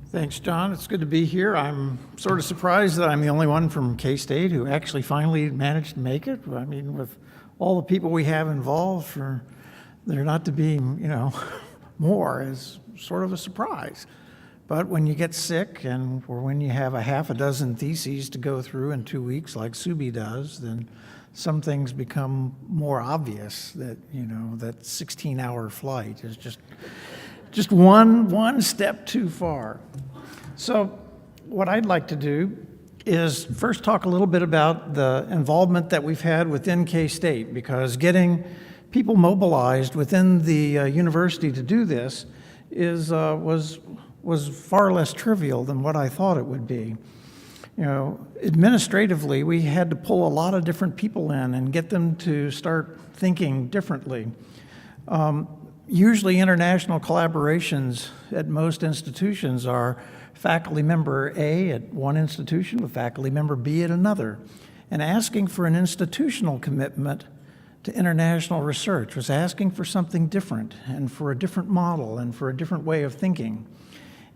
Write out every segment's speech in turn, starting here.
Thanks, John. It's good to be here. I'm sort of surprised that I'm the only one from K-State who actually finally managed to make it. I mean, with all the people we have involved, for there not to be, more is sort of a surprise. But when you get sick or when you have a half a dozen theses to go through in 2 weeks like Subi does, then some things become more obvious that, that 16-hour flight is just one step too far. So what I'd like to do is first talk a little bit about the involvement that we've had within K-State, because getting people mobilized within the university to do this was far less trivial than what I thought it would be. Administratively, we had to pull a lot of different people in and get them to start thinking differently. Usually international collaborations at most institutions are faculty member A at one institution with faculty member B at another. And asking for an institutional commitment to international research was asking for something different and for a different model and for a different way of thinking.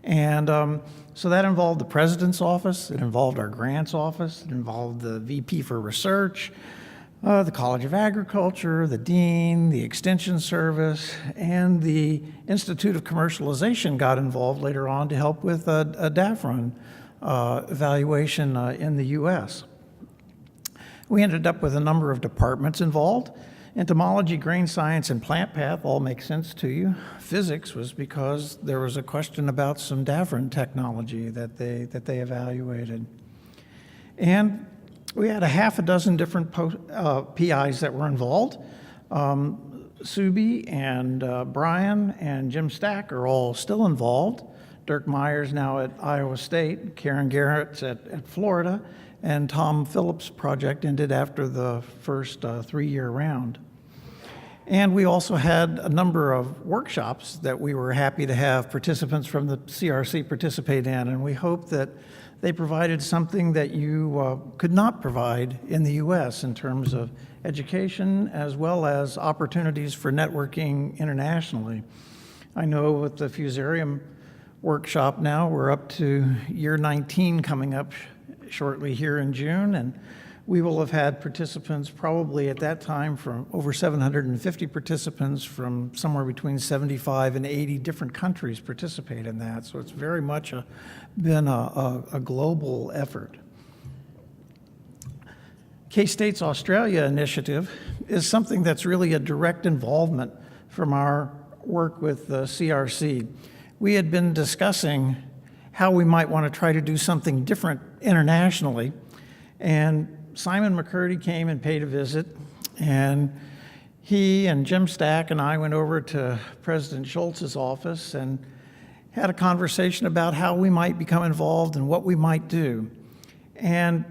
And so that involved the president's office, it involved our grants office, it involved the VP for research, the College of Agriculture, the Dean, the Extension Service, and the Institute of Commercialization got involved later on to help with a DAFRA evaluation in the US. We ended up with a number of departments involved. Entomology, grain science, and plant path all make sense to you. Physics was because there was a question about some DAFRA technology that they evaluated. And we had a half a dozen different PIs that were involved. Subi and Brian and Jim Stack are all still involved. Dirk Myers now at Iowa State, Karen Garrett's at Florida, and Tom Phillips' project ended after the first 3-year round. And we also had a number of workshops that we were happy to have participants from the CRC participate in, and we hope that they provided something that you could not provide in the US in terms of education as well as opportunities for networking internationally. I know with the Fusarium workshop now, we're up to year 19 coming up shortly here in June, and we will have had participants probably at that time from over 750 participants from somewhere between 75 and 80 different countries participate in that. So it's very much been a global effort. K-State's Australia initiative is something that's really a direct involvement from our work with the CRC. We had been discussing how we might want to try to do something different internationally, and Simon McCurdy came and paid a visit, and he and Jim Stack and I went over to President Schultz's office and had a conversation about how we might become involved and what we might do. And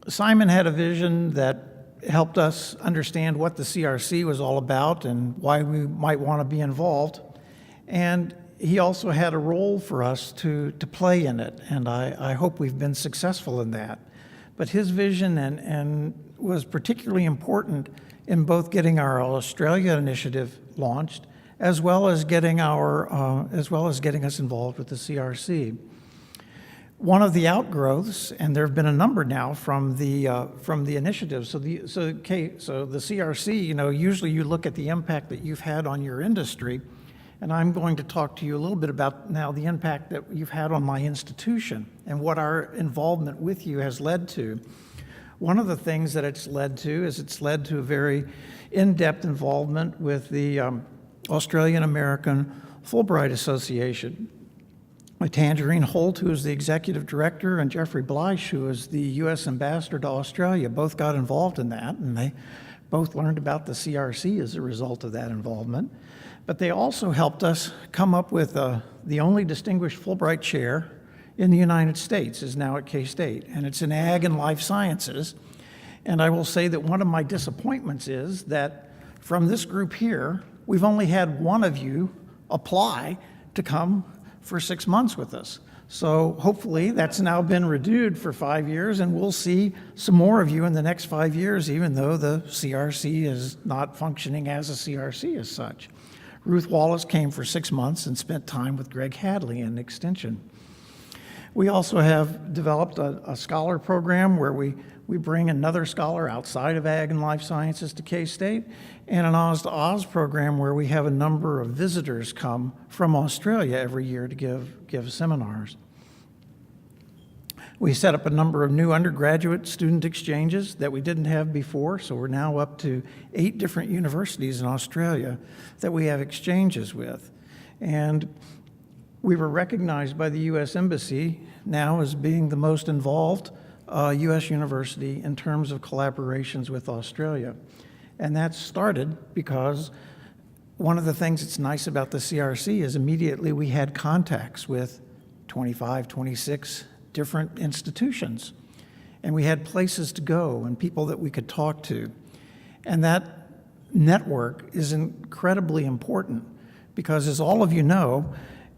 Simon had a vision that helped us understand what the CRC was all about and why we might want to be involved. And he also had a role for us to play in it, and I hope we've been successful in that. But his vision and was particularly important in both getting our Australia initiative launched, as well as getting us involved with the CRC. One of the outgrowths, and there have been a number now from the initiative. So the CRC, usually you look at the impact that you've had on your industry, and I'm going to talk to you a little bit about now the impact that you've had on my institution and what our involvement with you has led to. One of the things that it's led to is it's led to a very in-depth involvement with the Australian American Fulbright Association. Tangerine Holt, who is the executive director, and Jeffrey Bleish, who is the U.S. ambassador to Australia, both got involved in that, and they both learned about the CRC as a result of that involvement. But they also helped us come up with the only distinguished Fulbright chair in the United States is now at K-State, and it's in Ag and Life Sciences. And I will say that one of my disappointments is that from this group here, we've only had one of you apply to come for 6 months with us. So hopefully that's now been renewed for 5 years, and we'll see some more of you in the next 5 years, even though the CRC is not functioning as a CRC as such. Ruth Wallace came for 6 months and spent time with Greg Hadley in Extension. We also have developed a scholar program where we bring another scholar outside of Ag and Life Sciences to K-State, and an Oz to Oz program where we have a number of visitors come from Australia every year to give seminars. We set up a number of new undergraduate student exchanges that we didn't have before, so we're now up to 8 different universities in Australia that we have exchanges with. And we were recognized by the U.S. Embassy now as being the most involved U.S. university in terms of collaborations with Australia. And that started because one of the things that's nice about the CRC is immediately we had contacts with 25, 26 different institutions. And we had places to go and people that we could talk to. And that network is incredibly important because, as all of you know,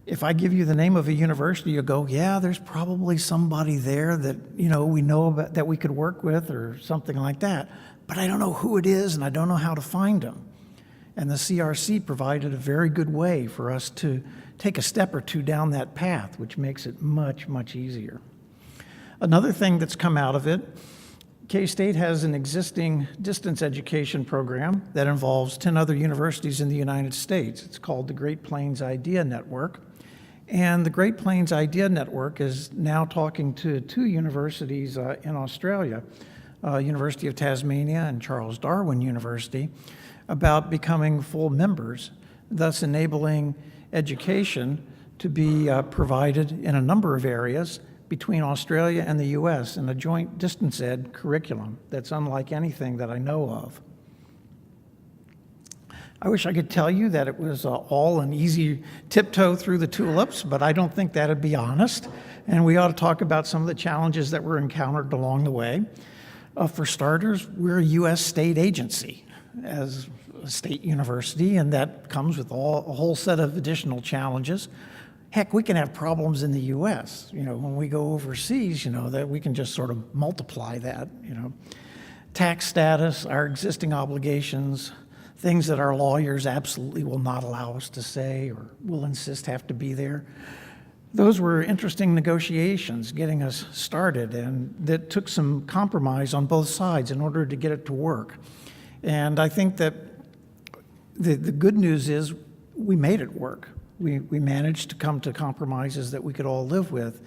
if I give you the name of a university, you'll go, yeah, there's probably somebody there that, we know about, that we could work with or something like that. But I don't know who it is and I don't know how to find them. And the CRC provided a very good way for us to take a step or two down that path, which makes it much, much easier. Another thing that's come out of it, K-State has an existing distance education program that involves 10 other universities in the United States. It's called the Great Plains Idea Network. And the Great Plains Idea Network is now talking to 2 universities in Australia, University of Tasmania and Charles Darwin University, about becoming full members, thus enabling education to be provided in a number of areas between Australia and the U.S. in a joint distance ed curriculum that's unlike anything that I know of. I wish I could tell you that it was all an easy tiptoe through the tulips, but I don't think that'd be honest. And we ought to talk about some of the challenges that were encountered along the way. For starters, we're a U.S. state agency as a state university, and that comes with a whole set of additional challenges. Heck, we can have problems in the U.S. When we go overseas, that we can just sort of multiply that, Tax status, our existing obligations, things that our lawyers absolutely will not allow us to say or will insist have to be there. Those were interesting negotiations getting us started, and that took some compromise on both sides in order to get it to work. And I think that the good news is we made it work. We managed to come to compromises that we could all live with.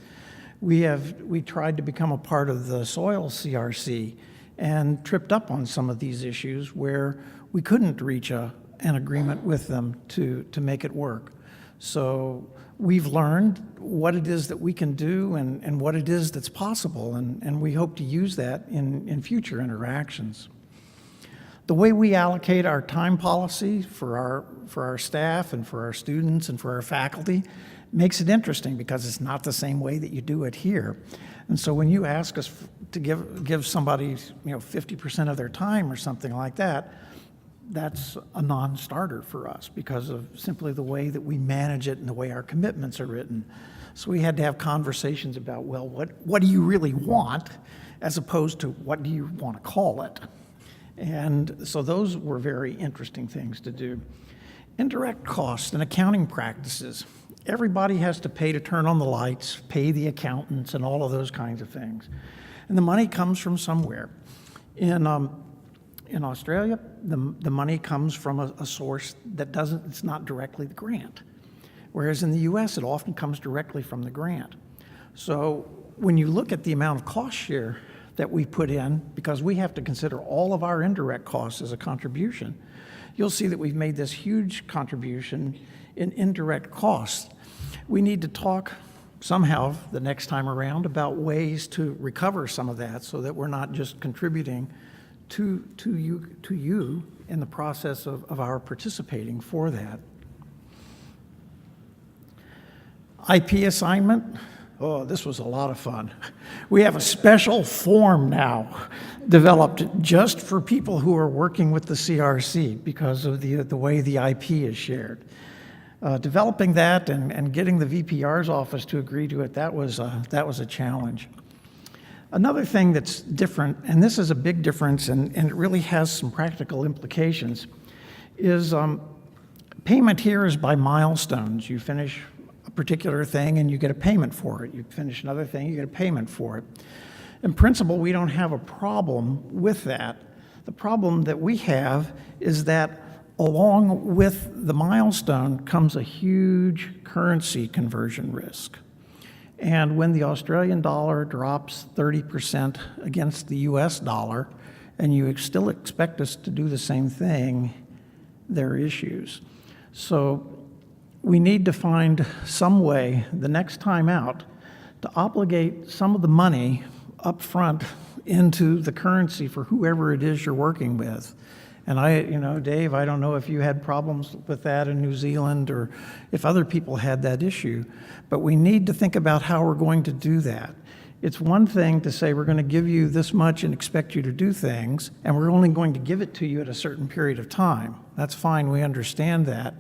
We tried to become a part of the soil CRC and tripped up on some of these issues where we couldn't reach an agreement with them to make it work. So we've learned what it is that we can do and what it is that's possible, and we hope to use that in future interactions. The way we allocate our time policy for our staff and for our students and for our faculty makes it interesting because it's not the same way that you do it here. And so when you ask us to give somebody 50% of their time or something like that, that's a non-starter for us because of simply the way that we manage it and the way our commitments are written. So we had to have conversations about, well, what do you really want as opposed to what do you want to call it? And so those were very interesting things to do. Indirect costs and accounting practices. Everybody has to pay to turn on the lights, pay the accountants, and all of those kinds of things. And the money comes from somewhere. In Australia, the money comes from a source that it's not directly the grant. Whereas in the US, it often comes directly from the grant. So when you look at the amount of cost share that we put in, because we have to consider all of our indirect costs as a contribution, you'll see that we've made this huge contribution in indirect costs. We need to talk somehow the next time around about ways to recover some of that so that we're not just contributing to you in the process of our participating for that. IP assignment. Oh, this was a lot of fun. We have a special form now developed just for people who are working with the CRC because of the way the IP is shared. Developing that and getting the VPR's office to agree to it, that was a challenge. Another thing that's different, and this is a big difference, and it really has some practical implications, is payment here is by milestones. You finish a particular thing and you get a payment for it. You finish another thing, you get a payment for it. In principle, we don't have a problem with that. The problem that we have is that along with the milestone comes a huge currency conversion risk. And when the Australian dollar drops 30% against the US dollar, and you still expect us to do the same thing, there are issues. So we need to find some way the next time out to obligate some of the money up front into the currency for whoever it is you're working with. And Dave, I don't know if you had problems with that in New Zealand or if other people had that issue, but we need to think about how we're going to do that. It's one thing to say we're going to give you this much and expect you to do things, and we're only going to give it to you at a certain period of time. That's fine, we understand that.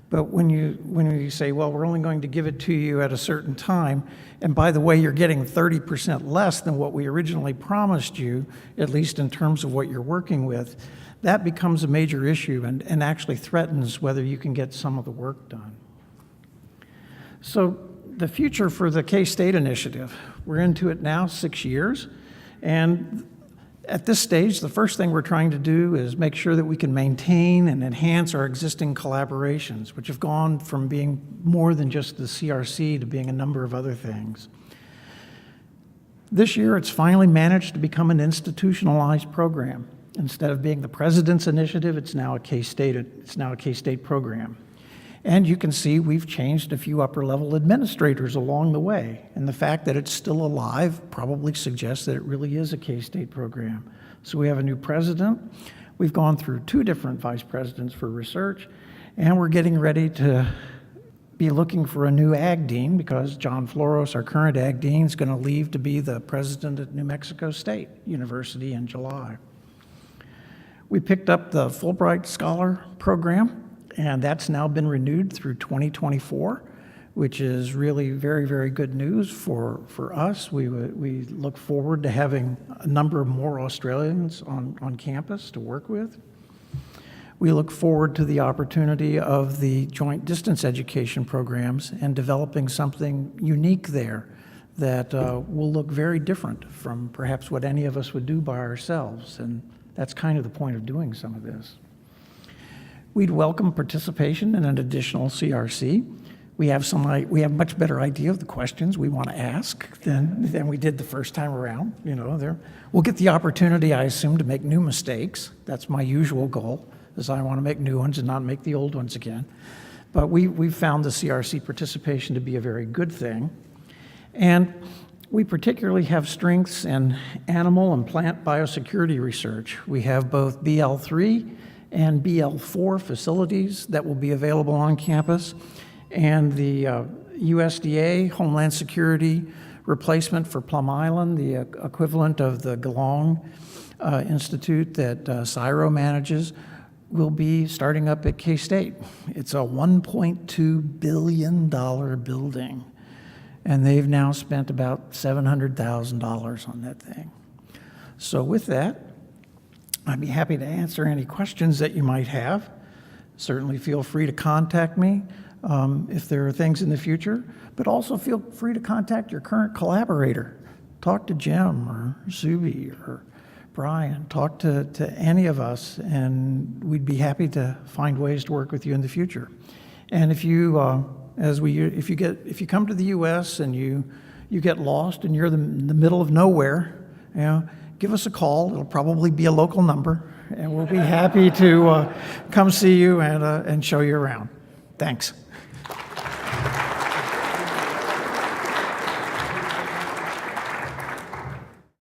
But when you say, well, we're only going to give it to you at a certain time, and by the way, you're getting 30% less than what we originally promised you, at least in terms of what you're working with, that becomes a major issue and actually threatens whether you can get some of the work done. So the future for the K-State initiative, we're into it now 6 years, and at this stage, the first thing we're trying to do is make sure that we can maintain and enhance our existing collaborations, which have gone from being more than just the CRC to being a number of other things. This year, it's finally managed to become an institutionalized program. Instead of being the president's initiative, it's now a K-State program. And you can see we've changed a few upper-level administrators along the way. And the fact that it's still alive probably suggests that it really is a K-State program. So we have a new president. We've gone through 2 different vice presidents for research. And we're getting ready to be looking for a new ag dean because John Floros, our current ag dean, is going to leave to be the president at New Mexico State University in July. We picked up the Fulbright Scholar Program, and that's now been renewed through 2024, which is really very, very good news for us. We look forward to having a number of more Australians on campus to work with. We look forward to the opportunity of the joint distance education programs and developing something unique there that will look very different from perhaps what any of us would do by ourselves. And that's kind of the point of doing some of this. We'd welcome participation in an additional CRC. We have much better idea of the questions we want to ask than we did the first time around. We'll get the opportunity, I assume, to make new mistakes. That's my usual goal, is I want to make new ones and not make the old ones again. But we've found the CRC participation to be a very good thing. And we particularly have strengths in animal and plant biosecurity research. We have both BL3 and BL4 facilities that will be available on campus, and the USDA Homeland Security replacement for Plum Island, the equivalent of the Geelong Institute that CSIRO manages, will be starting up at K-State. It's a $1.2 billion building, and they've now spent about $700,000 on that thing. So with that, I'd be happy to answer any questions that you might have. Certainly feel free to contact me if there are things in the future, but also feel free to contact your current collaborator. Talk to Jim or Zuby or Brian. Talk to any of us, and we'd be happy to find ways to work with you in the future. And if you come to the U.S. and you get lost and you're in the middle of nowhere, give us a call. It'll probably be a local number, and we'll be happy to come see you and show you around. Thanks.